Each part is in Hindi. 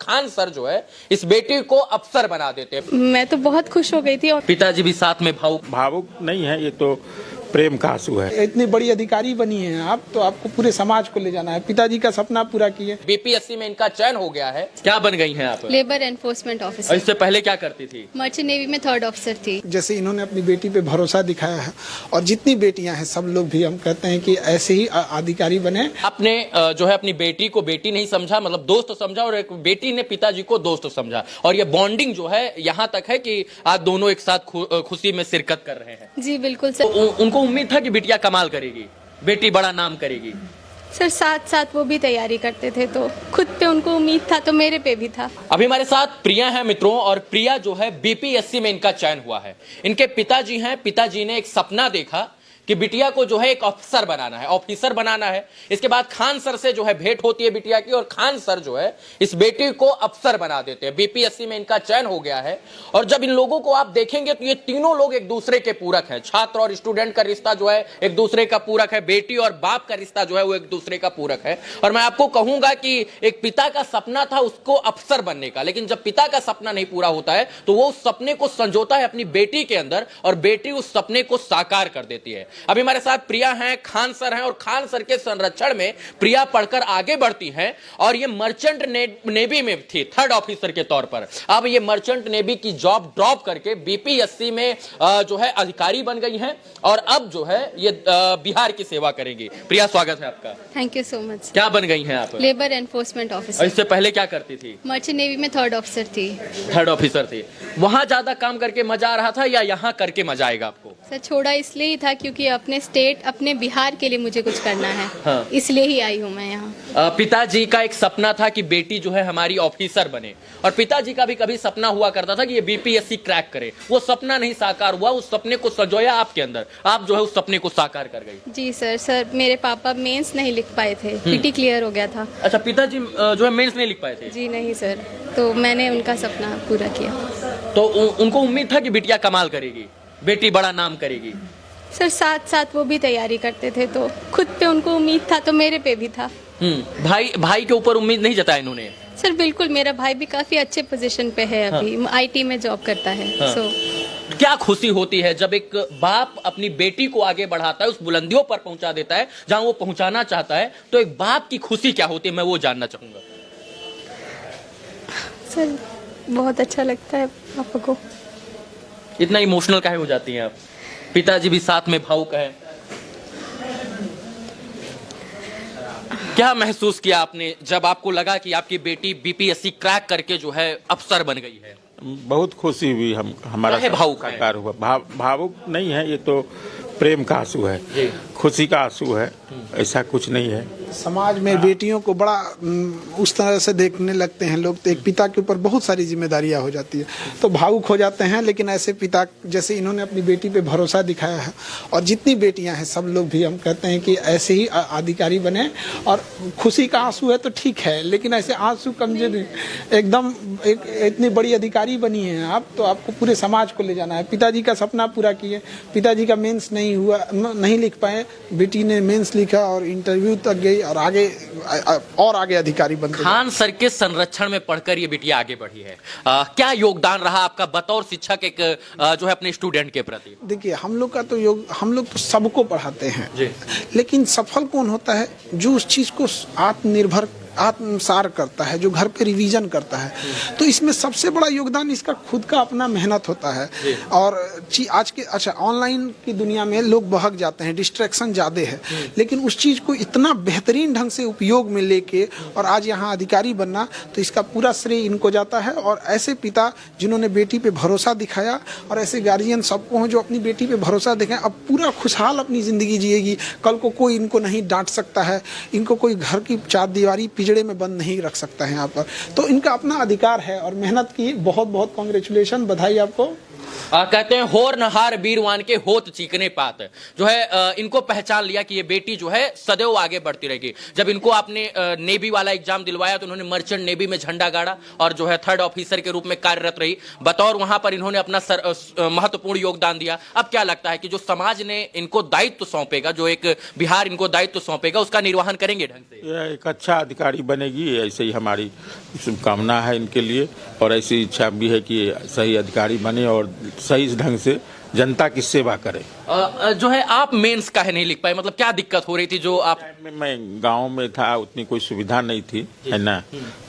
खान सर जो है इस बेटी को अफसर बना देते हैं। मैं तो बहुत खुश हो गई थी। और पिताजी भी साथ में भावुक नहीं है, ये तो प्रेम का आंसू है। इतनी बड़ी अधिकारी बनी हैं आप, तो आपको पूरे समाज को ले जाना है। पिताजी का सपना पूरा किए। बीपीएससी में इनका चयन हो गया है। क्या बन गई हैं आप? लेबर एनफोर्समेंट और ऑफिसर। इससे पहले क्या करती थी? मर्चेंट नेवी में 3rd ऑफिसर थी। जैसे इन्होंने अपनी बेटी पे भरोसा दिखाया है, और जितनी बेटियां हैं सब लोग भी हम कहते हैं कि ऐसे ही अधिकारी बने। आपने जो है अपनी बेटी को बेटी नहीं समझा, मतलब दोस्त समझा, और एक बेटी ने पिताजी को दोस्त समझा, और ये बॉन्डिंग जो है यहाँ तक है कि आज दोनों एक साथ खुशी में शिरकत कर रहे हैं। जी बिल्कुल सर। तो उनको उम्मीद था कि बिटिया कमाल करेगी, बेटी बड़ा नाम करेगी। सर साथ साथ वो भी तैयारी करते थे, तो खुद पे उनको उम्मीद था तो मेरे पे भी था। अभी हमारे साथ प्रिया है मित्रों, और प्रिया जो है बीपीएससी में इनका चयन हुआ है। इनके पिताजी हैं, पिताजी ने एक सपना देखा कि बिटिया को जो है एक अफसर बनाना है, ऑफिसर बनाना है। इसके बाद खान सर से जो है भेंट होती है बिटिया की, और खान सर जो है इस बेटी को अफसर बना देते हैं। बीपीएससी में इनका चयन हो गया है, और जब इन लोगों को आप देखेंगे तो ये तीनों लोग एक दूसरे के पूरक हैं। छात्र और स्टूडेंट का रिश्ता जो है एक दूसरे का पूरक है, बेटी और बाप का रिश्ता जो है वो एक दूसरे का पूरक है। और मैं आपको कहूंगा कि एक पिता का सपना था उसको अफसर बनने का, लेकिन जब पिता का सपना नहीं पूरा होता है तो वो उस सपने को संजोता है अपनी बेटी के अंदर, और बेटी उस सपने को साकार कर देती है। अभी हमारे साथ प्रिया हैं, खान सर हैं, और खान सर के संरक्षण में प्रिया पढ़कर आगे बढ़ती हैं, और ये मर्चेंट नेवी में थी 3rd ऑफिसर के तौर पर। अब ये मर्चेंट नेवी की जॉब ड्रॉप करके बीपीएससी में जो है अधिकारी बन गई हैं, और अब जो है ये बिहार की सेवा करेंगी। प्रिया, स्वागत है आपका। Thank you so much. क्या बन गई हैं आप? लेबर एनफोर्समेंट और ऑफिसर। इससे पहले क्या करती थी? मर्चेंट नेवी में 3rd ऑफिसर थी। 3rd ऑफिसर थी। वहां ज्यादा काम करके मजा आ रहा था या यहाँ करके मजा आएगा आपको? सर छोड़ा इसलिए ही था क्योंकि अपने स्टेट, अपने बिहार के लिए मुझे कुछ करना है। हाँ। इसलिए ही आई हूँ मैं यहाँ। पिताजी का एक सपना था कि बेटी जो है हमारी ऑफिसर बने, और पिताजी का भी कभी सपना हुआ करता था कि ये बीपीएससी क्रैक करे। वो सपना नहीं साकार हुआ, उस सपने को संजोया आपके अंदर, आप जो है उस सपने को साकार कर गई। जी सर मेरे पापा मेंस नहीं लिख पाए थे, पीटी क्लियर हो गया था। अच्छा, पिताजी जो है मेंस नहीं लिख पाए थे? जी नहीं सर, तो मैंने उनका सपना पूरा किया। तो उनको उम्मीद था कि बिटिया कमाल करेगी, बेटी बड़ा नाम करेगी। सर साथ साथ वो भी तैयारी करते थे, तो खुद पे उनको उम्मीद था तो मेरे पे भी था। भाई के ऊपर उम्मीद नहीं जताई इन्होंने? सर बिल्कुल, मेरा भाई भी काफी अच्छे पोजीशन पे है अभी। आईटी में जॉब करता है। हाँ। क्या खुशी होती है जब एक बाप अपनी बेटी को आगे बढ़ाता है, उस बुलंदियों पर पहुंचा देता है जहां वो पहुंचाना चाहता है, तो एक बाप की खुशी क्या होती है, मैं वो जानना चाहूंगा। सर बहुत अच्छा लगता है पापा को। इतना इमोशनल काहे हो जाती हैं आप? पिताजी भी साथ में भावुक है। क्या महसूस किया आपने जब आपको लगा कि आपकी बेटी बीपीएससी क्रैक करके जो है अफसर बन गई है? बहुत खुशी हुई। हमारा भावुक साकार हुआ। भावुक नहीं है, ये तो प्रेम का आंसू है, खुशी का आंसू है, ऐसा कुछ नहीं है। समाज में बेटियों को बड़ा उस तरह से देखने लगते हैं लोग, तो एक पिता के ऊपर बहुत सारी जिम्मेदारियां हो जाती है, तो भावुक हो जाते हैं। लेकिन ऐसे पिता, जैसे इन्होंने अपनी बेटी पे भरोसा दिखाया है, और जितनी बेटियां हैं सब लोग भी हम कहते हैं कि ऐसे ही अधिकारी बने। और खुशी का आंसू है तो ठीक है, लेकिन ऐसे आंसू कमजोर एकदम एक इतनी बड़ी अधिकारी बनी है आप, तो आपको पूरे समाज को ले जाना है। पिताजी का सपना पूरा किए। पिताजी का मेंस नहीं हुआ, नहीं लिख पाए, बेटी ने मेंस लिखा और इंटरव्यू तक गई, और आगे अधिकारी बन गई। खान सर के संरक्षण में पढ़कर ये बेटी आगे बढ़ी है। क्या योगदान रहा आपका बतौर शिक्षक एक जो है अपने स्टूडेंट के प्रति? देखिए, हम लोग तो सबको पढ़ाते हैं, लेकिन सफल कौन होता है? जो उस चीज को आत्मसार करता है, जो घर पे रिवीजन करता है। तो इसमें सबसे बड़ा योगदान इसका खुद का अपना मेहनत होता है। और आज के ऑनलाइन की दुनिया में लोग बहक जाते हैं, डिस्ट्रैक्शन ज़्यादा है, लेकिन उस चीज़ को इतना बेहतरीन ढंग से उपयोग में लेके और आज यहाँ अधिकारी बनना, तो इसका पूरा श्रेय इनको जाता है। और ऐसे पिता जिन्होंने बेटी पे भरोसा दिखाया, और ऐसे गार्जियन सबको हैं जो अपनी बेटी पे भरोसा दिखाएं, अब पूरा खुशहाल अपनी ज़िंदगी जिएगी। कल को कोई इनको नहीं डांट सकता है, इनको कोई घर की चार दीवारी पिंजड़े में बंद नहीं रख सकता है यहाँ पर। तो इनका अपना अधिकार है, और मेहनत की बहुत बहुत कांग्रेचुलेशन, बधाई आपको। कहते हैं होर नहार वीरवान के होत चीकने पात, जो है इनको पहचान लिया कि ये बेटी जो है सदैव आगे बढ़ती रहेगी। जब इनको आपने नेवी वाला एग्जाम दिलवाया तो उन्होंने मर्चेंट नेवी में झंडा गाड़ा और जो है 3rd ऑफिसर के रूप में कार्यरत रही। बतौर वहां पर इन्होंने अपना महत्वपूर्ण योगदान दिया। अब क्या लगता है कि जो समाज ने इनको दायित्व सौंपेगा, जो एक बिहार इनको दायित्व सौंपेगा, उसका निर्वहन करेंगे ढंग से? यह एक अच्छा अधिकारी बनेगी, ऐसे ही हमारी शुभकामना है इनके लिए, और ऐसी इच्छा भी है कि सही अधिकारी बने और सही ढंग से जनता की सेवा करे। जो है आप मेंस काहे नहीं लिख पाए, मतलब क्या दिक्कत हो रही थी जो आप? मैं गांव में था, उतनी कोई सुविधा नहीं थी, है ना,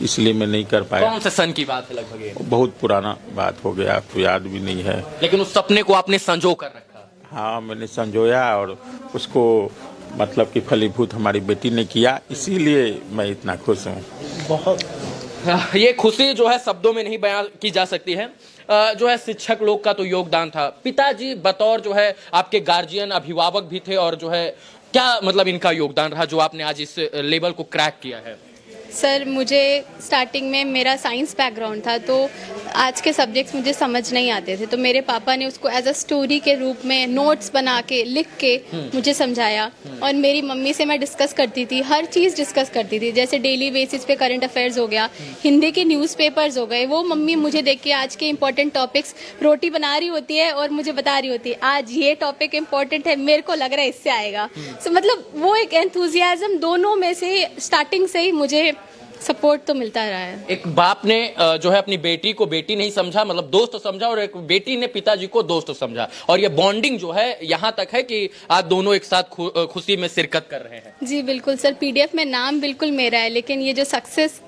इसलिए मैं नहीं कर पाया। कौन से सन की बात है लगभग ये? बहुत पुराना बात हो गया, आपको याद भी नहीं है। लेकिन उस सपने को आपने संजो कर रखा। हाँ, मैंने संजोया और उसको मतलब कि फलीभूत हमारी बेटी ने किया, इसीलिए मैं इतना खुश हूँ। बहुत ये खुशी जो है शब्दों में नहीं बयां की जा सकती है। जो है शिक्षक लोग का तो योगदान था, पिताजी बतौर जो है आपके गार्जियन अभिभावक भी थे, और जो है क्या मतलब इनका योगदान रहा जो आपने आज इस लेवल को क्रैक किया है? सर मुझे स्टार्टिंग में मेरा साइंस बैकग्राउंड था, तो आज के सब्जेक्ट्स मुझे समझ नहीं आते थे, तो मेरे पापा ने उसको एज अ स्टोरी के रूप में नोट्स बना के लिख के मुझे समझाया। और मेरी मम्मी से मैं डिस्कस करती थी, हर चीज़ डिस्कस करती थी, जैसे डेली बेसिस पे करंट अफेयर्स हो गया, हिंदी के न्यूज़पेपर्स हो गए, वो मम्मी मुझे देख के आज के इंपॉर्टेंट टॉपिक्स रोटी बना रही होती है और मुझे बता रही होती है आज ये टॉपिक इंपॉर्टेंट है, मेरे को लग रहा है इससे आएगा। So, मतलब वो एक एंथुजियाज्म दोनों में से स्टार्टिंग से ही मुझे सपोर्ट तो मिलता रहा है। एक बाप ने जो है अपनी बेटी को बेटी नहीं समझा, मतलब दोस्त समझा, और एक बेटी ने पिताजी को दोस्त समझा, और ये बॉन्डिंग जो है यहाँ तक है कि आज दोनों एक साथ खुशी में शिरकत कर रहे हैं। जी बिल्कुल सर, पीडीएफ में नाम बिल्कुल मेरा है, लेकिन ये जो सक्सेस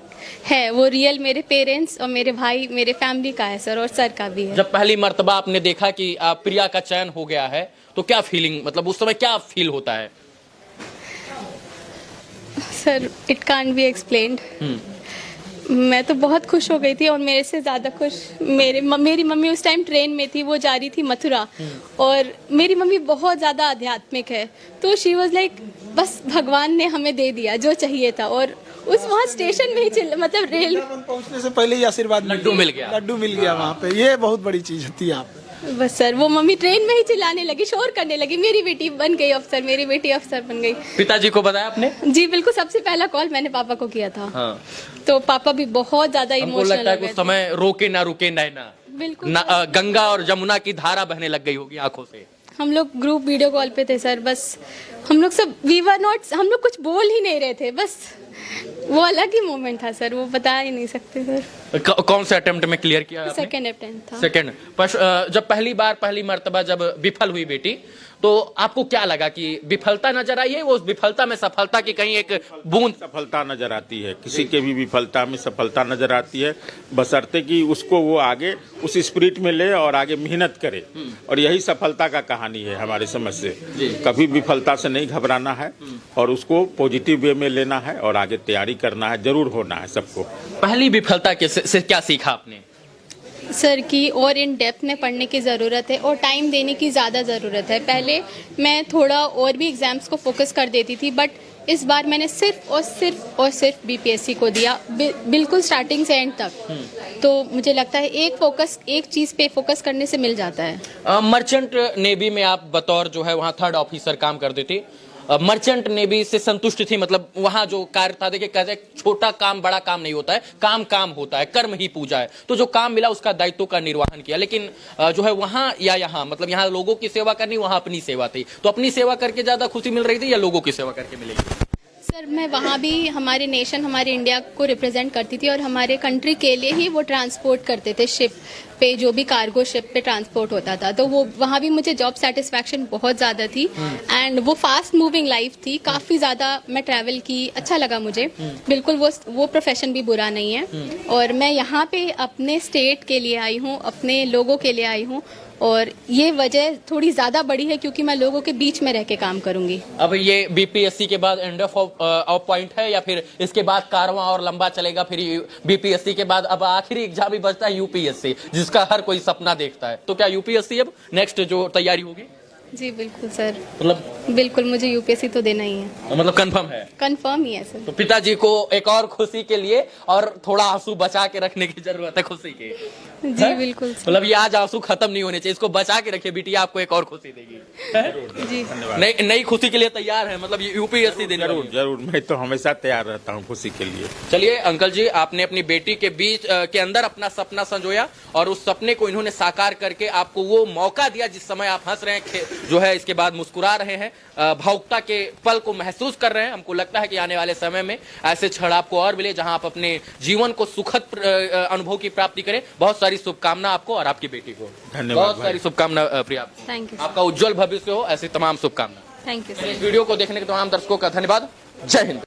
है वो रियल मेरे पेरेंट्स और मेरे भाई, मेरे फैमिली का है सर, और सर का भी है। जब पहली मर्तबा आपने देखा कि प्रिया का चयन हो गया है तो क्या फीलिंग, मतलब उस समय क्या फील होता है? Sir it can't be explained. मैं तो बहुत खुश हो गई थी, और मेरे से ज़्यादा खुश मेरी मम्मी उस टाइम ट्रेन में थी, वो जा रही थी मथुरा, और मेरी मम्मी बहुत ज़्यादा आध्यात्मिक है, तो शी वॉज लाइक बस भगवान ने हमें दे दिया जो चाहिए था। और उस वहाँ स्टेशन में ही मतलब रेल पहुंचने से पहले ही आशीर्वाद लड्डू मिल गया, लड्डू मिल गया वहाँ पे, ये बहुत बड़ी चीज होती है यहाँ पे। बस सर वो मम्मी ट्रेन में ही चिल्लाने लगी, शोर करने लगी, मेरी बेटी बन गई अफसर, मेरी बेटी अफसर बन गई। पिताजी को बताया आपने? जी बिल्कुल, सबसे पहला कॉल मैंने पापा को किया था। हाँ। तो पापा भी बहुत ज्यादा हमको लगता है इमोशनल उस समय रोके ना रुके नैना, बिल्कुल गंगा और जमुना की धारा बहने लग गई होगी आंखों से। हम लोग ग्रुप वीडियो कॉल पे थे सर, बस हम लोग सब वी वर नॉट, हम लोग कुछ बोल ही नहीं रहे थे, बस वो अलग ही मोमेंट था सर, वो बता ही नहीं सकते सर। कौन से अटेम्प्ट में क्लियर किया आपने? सेकंड अटेम्प्ट था। सेकंड। जब पहली मर्तबा जब विफल हुई बेटी, तो आपको क्या लगा कि विफलता नजर आई है? वो उस विफलता में सफलता की कहीं एक बूंद सफलता नजर आती है, किसी के भी विफलता में सफलता नजर आती है, बशर्ते कि उसको वो आगे उस स्पिरिट में ले और आगे मेहनत करे, और यही सफलता का कहानी है हमारे समझ से। कभी विफलता से नहीं घबराना है और उसको पॉजिटिव वे में लेना है और आगे तैयारी करना है, जरूर होना है सबको। पहली विफलता से क्या सीखा आपने? सर की और इन डेप्थ में पढ़ने की ज़रूरत है, और टाइम देने की ज़्यादा ज़रूरत है। पहले मैं थोड़ा और भी एग्ज़ाम्स को फोकस कर देती थी, बट इस बार मैंने सिर्फ बीपीएससी को दिया, बिल्कुल स्टार्टिंग से एंड तक। तो मुझे लगता है एक चीज़ पे फोकस करने से मिल जाता है। मर्चेंट नेवी में आप बतौर जो है वहाँ 3rd ऑफिसर काम करती थी, मर्चेंट नेवी से संतुष्ट थी? मतलब वहां जो कार्य था, देखिए कहते छोटा काम बड़ा काम नहीं होता है, काम होता है, कर्म ही पूजा है। तो जो काम मिला उसका दायित्व का निर्वहन किया, लेकिन जो है वहां या यहाँ, मतलब यहाँ लोगों की सेवा करनी, वहां अपनी सेवा थी। तो अपनी सेवा करके ज्यादा खुशी मिल रही थी या लोगों की सेवा करके मिलेगी? सर मैं वहाँ भी हमारे नेशन, हमारे इंडिया को रिप्रेजेंट करती थी, और हमारे कंट्री के लिए ही वो ट्रांसपोर्ट करते थे शिप पे, जो भी कार्गो शिप पे ट्रांसपोर्ट होता था। तो वो वहाँ भी मुझे जॉब सेटिस्फैक्शन बहुत ज़्यादा थी, एंड वो फास्ट मूविंग लाइफ थी, काफ़ी ज़्यादा मैं ट्रैवल की, अच्छा लगा मुझे। बिल्कुल वो प्रोफेशन भी बुरा नहीं है, और मैं यहाँ पे अपने स्टेट के लिए आई हूँ, अपने लोगों के लिए आई हूँ, और ये वजह थोड़ी ज़्यादा बड़ी है क्योंकि मैं लोगों के बीच में रह के काम करूंगी। अब ये बीपीएससी के बाद एंड ऑफ पॉइंट है, या फिर इसके बाद कारवां और लंबा चलेगा? फिर बीपीएससी के बाद अब आखिरी एग्जाम ही बचता है यूपीएससी, जिसका हर कोई सपना देखता है। तो क्या यूपीएससी अब नेक्स्ट जो तैयारी होगी? जी बिल्कुल सर, मतलब बिल्कुल मुझे यूपीएससी तो देना ही है, मतलब कंफर्म है। कंफर्म ही है सर। तो पिताजी को एक और खुशी के लिए और थोड़ा आंसू बचा के रखने की जरूरत है खुशी की। जी हैं? बिल्कुल सर। मतलब ये आज आंसू खत्म नहीं होने चाहिए, इसको बचा के रखिए, बिटिया आपको एक और खुशी देगी। हैं? जी नई खुशी के लिए तैयार है, मतलब ये यूपीएससी देने जरूर वाली है। जरूर, मैं तो हमेशा तैयार रहता हूँ खुशी के लिए। चलिए अंकल जी, आपने अपनी बेटी के बीच के अंदर अपना सपना संजोया और उस सपने को इन्होंने साकार करके आपको वो मौका दिया जिस समय आप हंस रहे हैं, जो है इसके बाद मुस्कुरा रहे हैं, भावुकता के पल को महसूस कर रहे हैं। हमको लगता है कि आने वाले समय में ऐसे क्षण आपको और मिले जहां आप अपने जीवन को सुखद अनुभव की प्राप्ति करें। बहुत सारी शुभकामना आपको और आपकी बेटी को। धन्यवाद बहुत सारी शुभकामना प्रिया, थैंक यू, आपका उज्जवल भविष्य हो, ऐसी तमाम शुभकामना। Thank you sir. इस वीडियो को देखने के तमाम दर्शकों का धन्यवाद। जय हिंद।